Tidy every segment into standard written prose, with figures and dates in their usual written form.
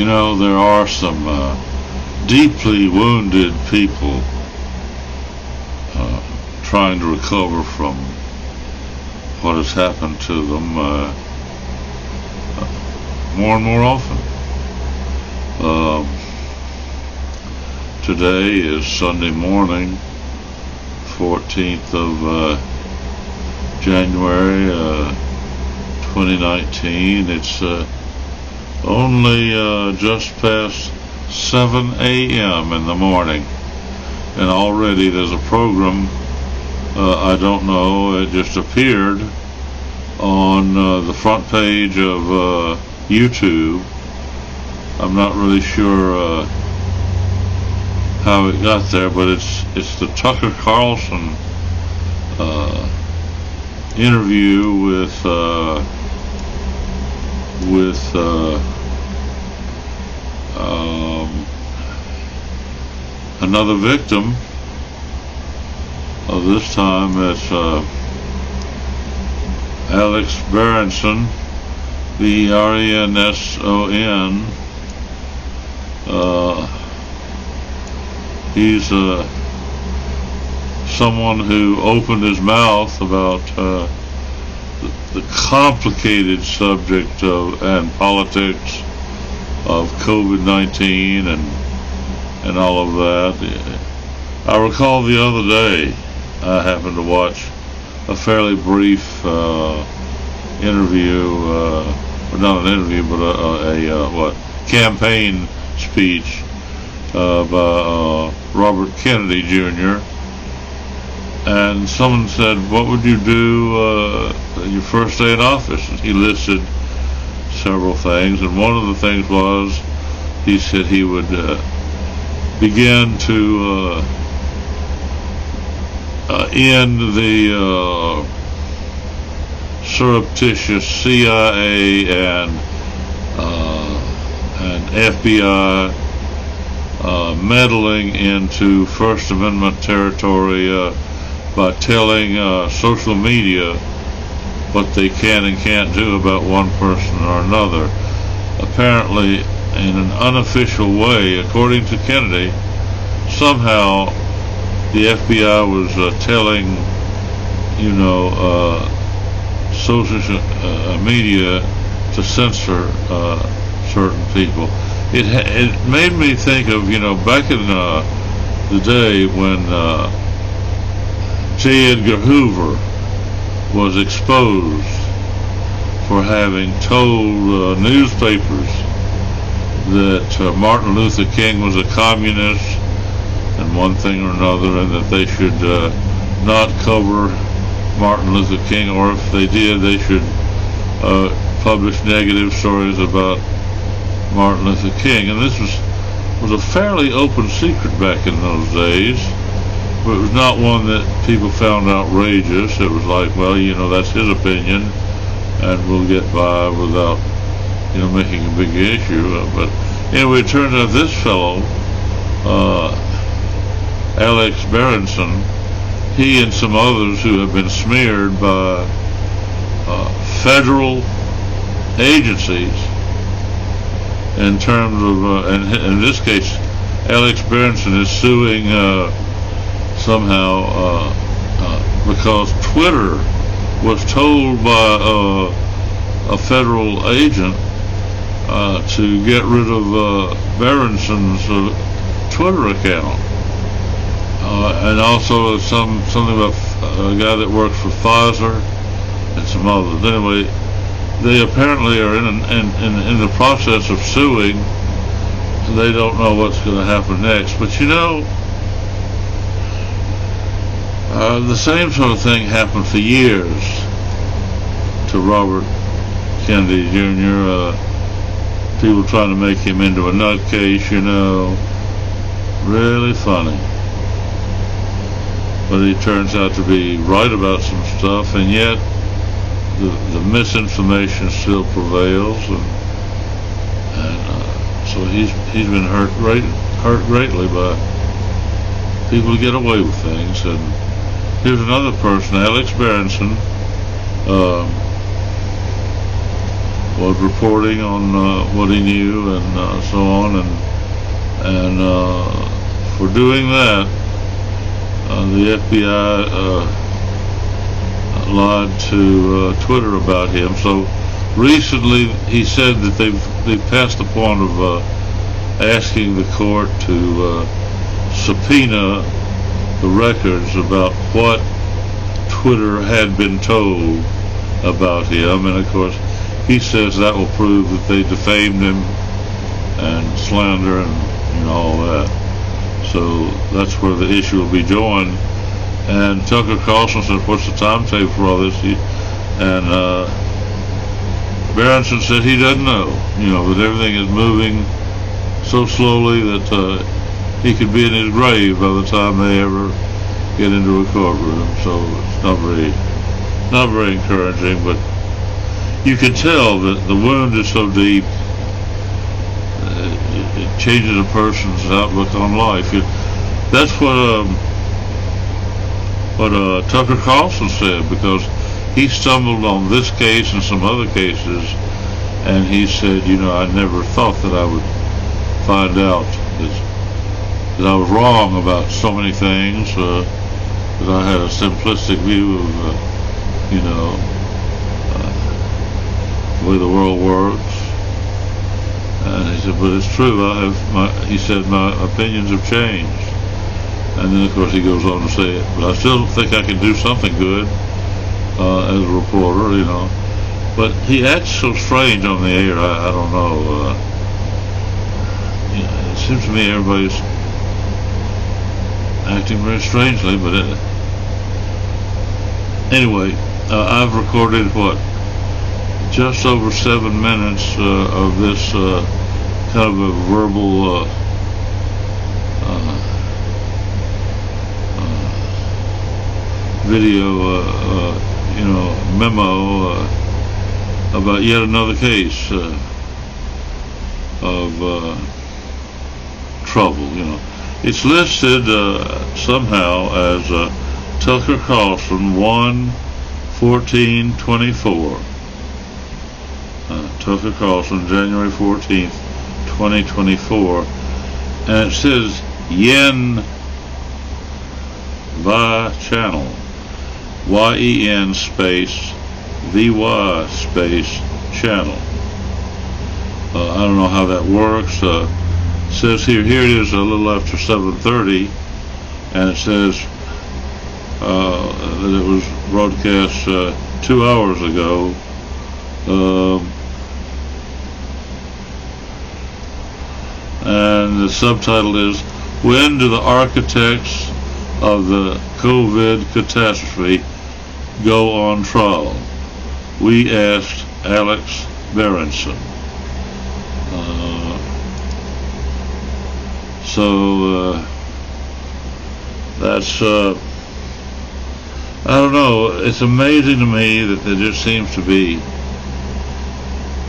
There are some deeply wounded people trying to recover from what has happened to them more and more often. Today is Sunday morning, 14th of January 2019. It's only just past 7 a.m. in the morning, and already there's a program, I don't know, it just appeared on the front page of YouTube. I'm not really sure how it got there, but it's the Tucker Carlson interview with another victim. This time it's Alex Berenson, Berenson. He's someone who opened his mouth about the complicated subject and politics of COVID-19 and all of that. I recall the other day I happened to watch a fairly brief interview, not an interview, but a campaign speech by Robert Kennedy Jr. And someone said, "What would you do your first day in office?" And he listed several things, and one of the things was, he said he would begin to end the surreptitious CIA and FBI meddling into First Amendment territory by telling social media what they can and can't do about one person or another. Apparently, in an unofficial way, according to Kennedy, somehow the FBI was telling, social media to censor certain people. It made me think of, back in the day when J. Edgar Hoover was exposed for having told newspapers that Martin Luther King was a communist and one thing or another, and that they should not cover Martin Luther King, or if they did, they should publish negative stories about Martin Luther King. And this was a fairly open secret back in those days, but it was not one that people found outrageous. It was like, well, that's his opinion, and we'll get by without, making a big issue. But anyway, it turns out this fellow, Alex Berenson, he and some others who have been smeared by federal agencies in terms of, and in this case, Alex Berenson is suing somehow because Twitter was told by a federal agent to get rid of Berenson's Twitter account. And also something about a guy that works for Pfizer and some others. Anyway, they apparently are in the process of suing. They don't know what's going to happen next. But the same sort of thing happened for years to Robert Kennedy Jr. People trying to make him into a nutcase, really funny. But he turns out to be right about some stuff, and yet the misinformation still prevails, and so he's been hurt greatly by people who get away with things. And here's another person, Alex Berenson, was reporting on what he knew and so on, and for doing that, the FBI lied to Twitter about him. So recently, he said that they've passed the point of asking the court to subpoena the records about what Twitter had been told about him, and of course he says that will prove that they defamed him and slander and all that. So that's where the issue will be joined. And Tucker Carlson said, what's the timetable for all this? And Berenson said he doesn't know, that everything is moving so slowly that he could be in his grave by the time they ever get into a courtroom. So it's not very encouraging, but you can tell that the wound is so deep, it changes a person's outlook on life. That's what Tucker Carlson said, because he stumbled on this case and some other cases, and he said, I never thought that I would find out that I was wrong about so many things, that I had a simplistic view of, the way the world works. And he said, but it's true, he said, my opinions have changed. And then, of course, he goes on to say it. But I still think I can do something good as a reporter, But he acts so strange on the air, I don't know. It seems to me everybody's acting very strangely, but anyway, I've recorded, just over 7 minutes of this kind of a verbal video, memo about yet another case of trouble. It's listed somehow as Tucker Carlson 1/14/24. Tucker Carlson, January 14th, 2024, and it says Yen Va Channel, YEN space VY space channel. I don't know how that works. Says here it is a little after 7:30, and it says that it was broadcast 2 hours ago. And the subtitle is, when do the architects of the COVID catastrophe go on trial? We asked Alex Berenson. That's I don't know, it's amazing to me that there just seems to be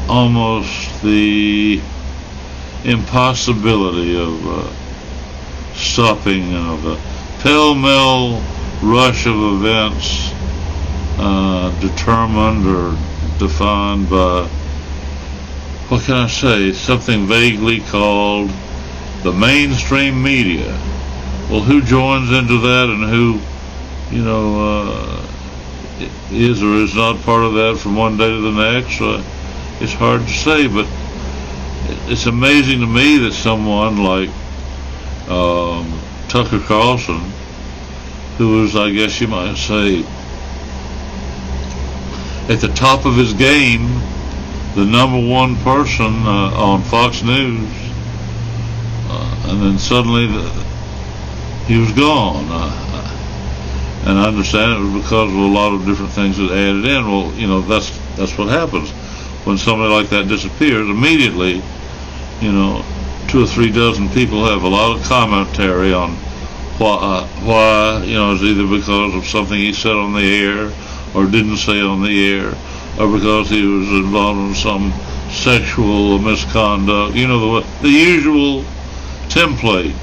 almost the impossibility of stopping the pell-mell rush of events determined or defined by, what can I say, something vaguely called the mainstream media. Well, who joins into that and who, is or is not part of that from one day to the next? It's hard to say, but it's amazing to me that someone like Tucker Carlson, who is, I guess you might say, at the top of his game, the number one person on Fox News, and then suddenly he was gone. And I understand it was because of a lot of different things that added in. Well, that's what happens when somebody like that disappears. Immediately, 2 or 3 dozen people have a lot of commentary on why, it's either because of something he said on the air or didn't say on the air, or because he was involved in some sexual misconduct, the usual template.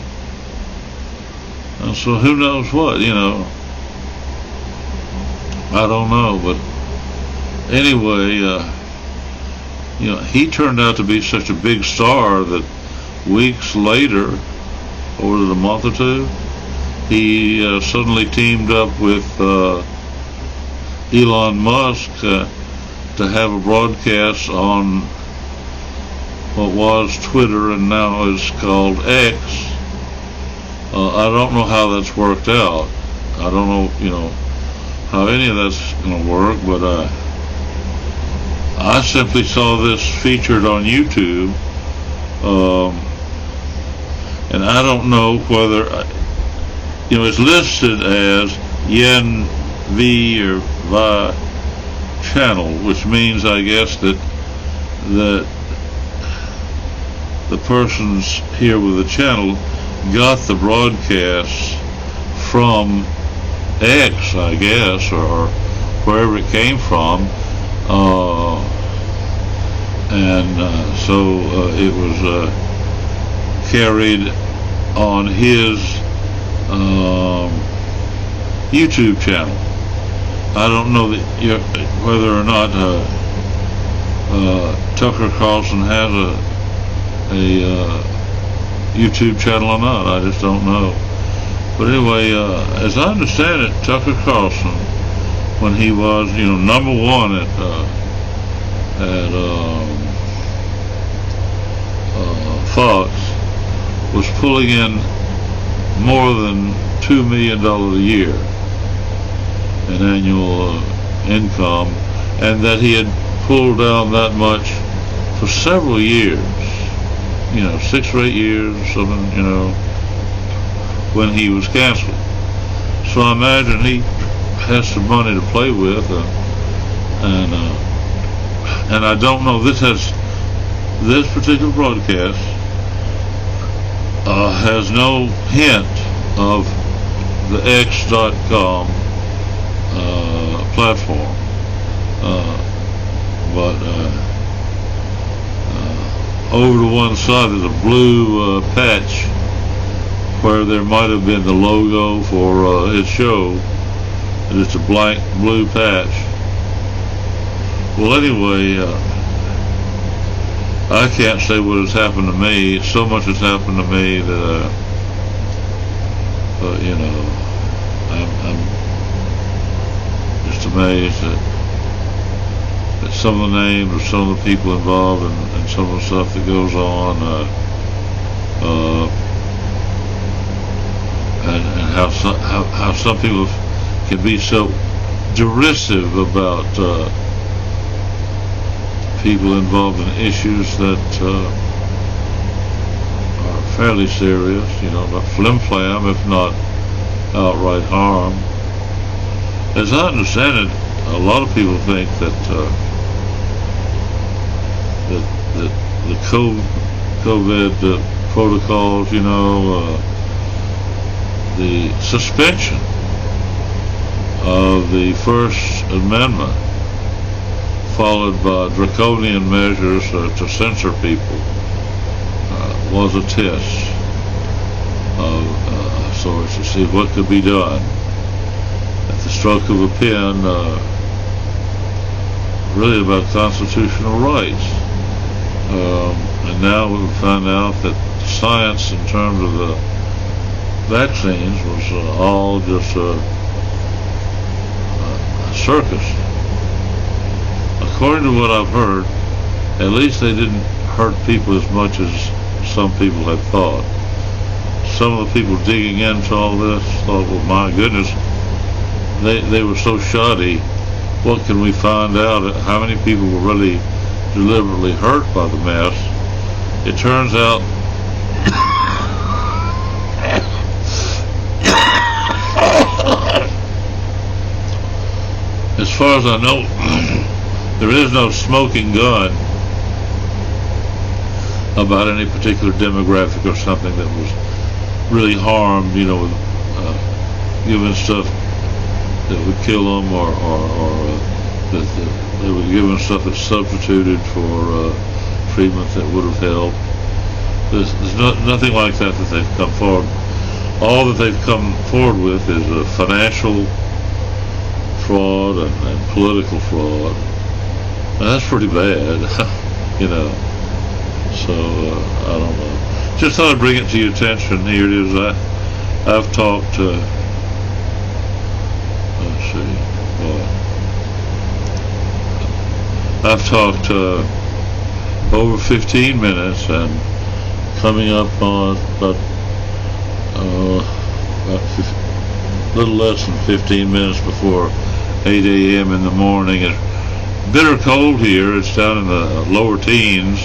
And so who knows what, I don't know, but anyway, he turned out to be such a big star that weeks later, or was it a month or two, he suddenly teamed up with Elon Musk to have a broadcast on what was Twitter and now is called X. I don't know how that's worked out. I don't know, how any of that's going to work, but I simply saw this featured on YouTube, and I don't know whether, it's listed as Yen V or Vi channel, which means, I guess, that the persons here with the channel got the broadcast from X, I guess, or wherever it came from, so it was carried on his YouTube channel. I don't know whether or not Tucker Carlson has a YouTube channel or not. I just don't know. But anyway, as I understand it, Tucker Carlson, when he was, number one at Fox, was pulling in more than $2 million a year in annual income, and that he had pulled down that much for several years, 6 or 8 years or something, when he was canceled. So I imagine he has some money to play with, and I don't know, this particular broadcast has no hint of the X.com platform, but over to one side there's a blue patch where there might have been the logo for his show, and it's a blank blue patch. Well, anyway, I can't say what has happened to me. So much has happened to me that I'm just amazed at some of the names of some of the people involved and some of the stuff that goes on, and how some people can be so derisive about people involved in issues that are fairly serious, not flim-flam, if not outright harm. As I understand it, a lot of people think that the COVID protocols, the suspension of the First Amendment, followed by draconian measures to censor people, was a test of sorts to see what could be done at the stroke of a pen, really about constitutional rights. And now we find out that science in terms of the vaccines was all just a circus. According to what I've heard, at least they didn't hurt people as much as some people had thought. Some of the people digging into all this thought, well, my goodness, they were so shoddy. What can we find out? How many people were really deliberately hurt by the mess? It turns out as far as I know, there is no smoking gun about any particular demographic or something that was really harmed, given stuff that would kill them, or that they were given stuff that's substituted for treatment that would have helped. There's nothing like that they've come forward. All that they've come forward with is a financial fraud and political fraud. Now, that's pretty bad. you know. So I don't know. Just thought I'd bring it to your attention. Here it is. I've talked. Let's see. I've talked over 15 minutes, and coming up on about a little less than 15 minutes before 8 a.m. in the morning. It's bitter cold here. It's down in the lower teens,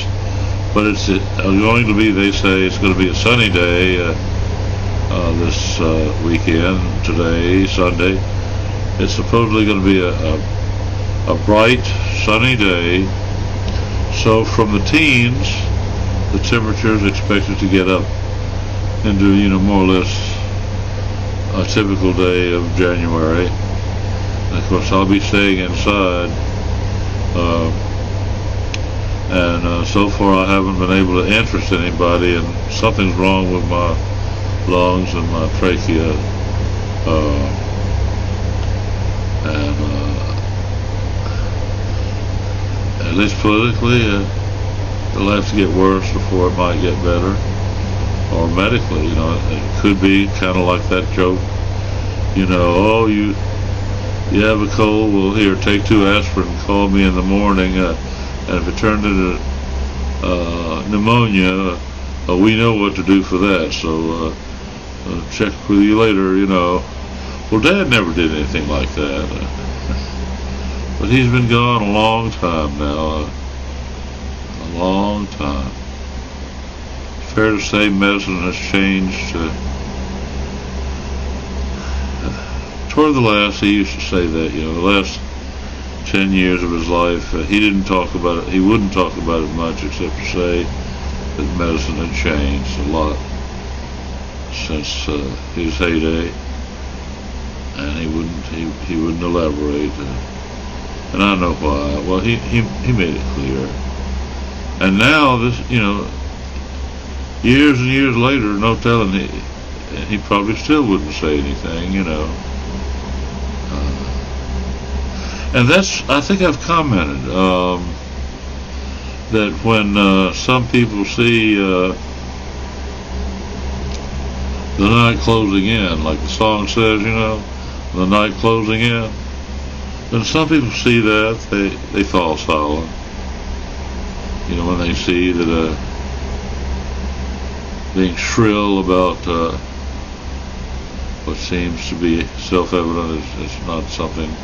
but it's going to be, they say, it's going to be a sunny day this weekend, today, Sunday. It's supposedly going to be a bright, sunny day. So from the teens, the temperature is expected to get up into, more or less a typical day of January. And of course, I'll be staying inside. And so far I haven't been able to interest anybody, and something's wrong with my lungs and my trachea. At least politically, it'll have to get worse before it might get better. Or medically, it could be kind of like that joke, oh, you have a cold, well, here, take 2 aspirin, call me in the morning, and if it turned into pneumonia, we know what to do for that, so check with you later, Well, Dad never did anything like that, but he's been gone a long time now, a long time. Fair to say medicine has changed. Toward the last, he used to say that, the last 10 years of his life, he didn't talk about it, he wouldn't talk about it much except to say that medicine had changed a lot since his heyday, and he wouldn't elaborate, and I know why. Well, he made it clear. And now this, years and years later, no telling, he probably still wouldn't say anything, and I think I've commented that when some people see the night closing in, like the song says, the night closing in, then some people see that, they fall silent. When they see that being shrill about what seems to be self-evident is not something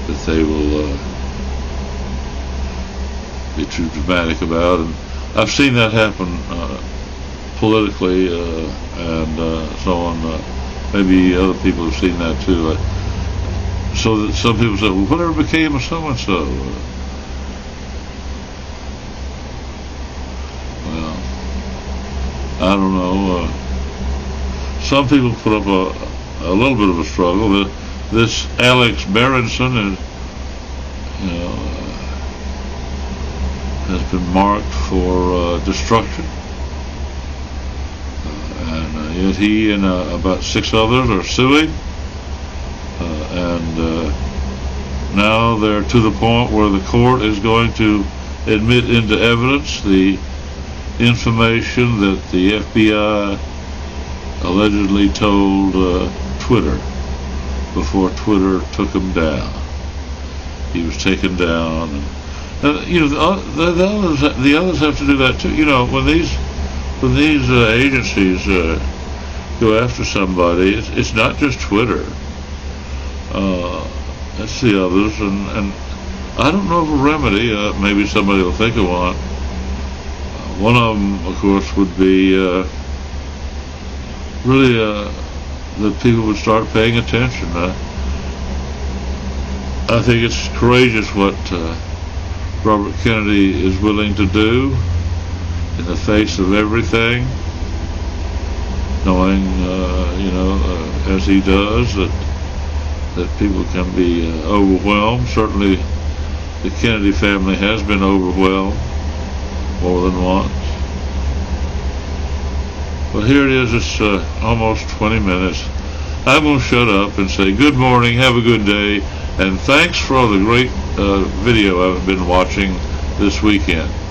that they will be too dramatic about. And I've seen that happen politically and so on. Maybe other people have seen that too. So that some people say, well, whatever became of so-and-so? Well, I don't know. Some people put up a little bit of a struggle. This Alex Berenson has been marked for destruction, and yet he and about 6 others are suing, and now they're to the point where the court is going to admit into evidence the information that the FBI allegedly told Twitter before Twitter took him down. He was taken down, and the others have to do that too. When these agencies go after somebody, it's not just Twitter. It's the others, and I don't know of a remedy. Maybe somebody will think of one. One of them, of course, would be really that people would start paying attention. I think it's courageous what Robert Kennedy is willing to do in the face of everything, knowing, as he does, that people can be overwhelmed. Certainly, the Kennedy family has been overwhelmed more than once. Well, here it is. It's almost 20 minutes. I'm going to shut up and say good morning, have a good day, and thanks for all the great video I've been watching this weekend.